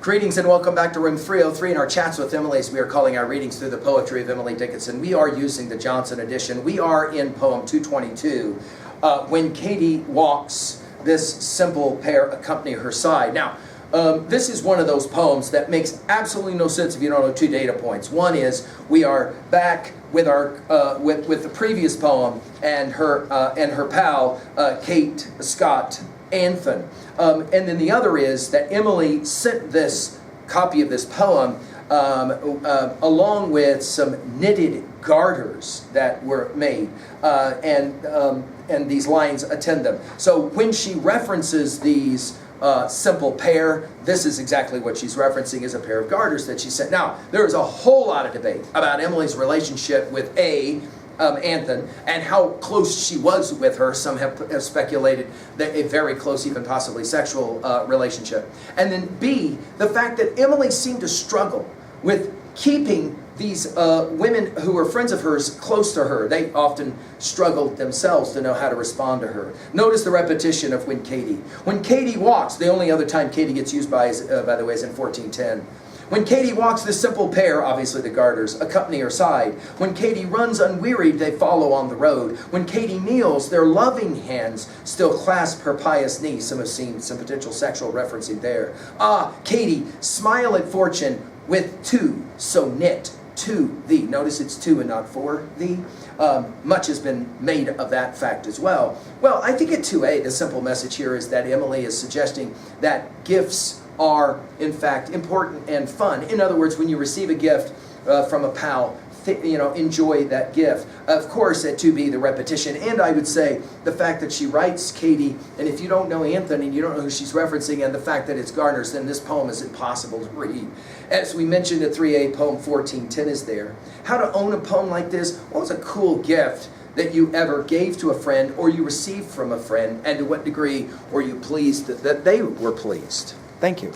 Greetings and welcome back to room 303 in our chats with Emily, as we are calling our readings through the poetry of Emily Dickinson. We are using the Johnson edition. We are in poem 222, When Katie Walks, This Simple Pair Accompany Her Side. Now, this is one of those poems that makes absolutely no sense if you don't know two data points. One is we are back with our with the previous poem and her pal Kate Scott Anthon. And then the other is that Emily sent this copy of this poem along with some knitted garters that were made, and these lines attend them. So when she references these simple pair, this is exactly what she's referencing, is a pair of garters that she sent. Now, there is a whole lot of debate about Emily's relationship with Anthon and how close she was with her. Some have speculated that a very close, even possibly sexual relationship. And then B, the fact that Emily seemed to struggle with keeping these women who were friends of hers close to her. They often struggled themselves to know how to respond to her. Notice the repetition of when Katie walks. The only other time Katie gets used by the way, is in 1410. When Katie walks, this simple pair, obviously the garters, accompany her side. When Katie runs unwearied, they follow on the road. When Katie kneels, their loving hands still clasp her pious knee. Some have seen some potential sexual referencing there. Ah, Katie, smile at fortune with two so knit to thee. Notice it's to and not for thee. Much has been made of that fact as well. Well, I think at 2a, the simple message here is that Emily is suggesting that gifts are, in fact, important and fun. In other words, when you receive a gift from a pal, enjoy that gift. Of course, at 2b, the repetition, and I would say the fact that she writes Katie, and if you don't know Anthon and you don't know who she's referencing, and the fact that it's garters, then this poem is impossible to read. As we mentioned at 3a, poem 1410 is there. How to own a poem like this? What was a cool gift that you ever gave to a friend or you received from a friend, and to what degree were you pleased that they were pleased? Thank you.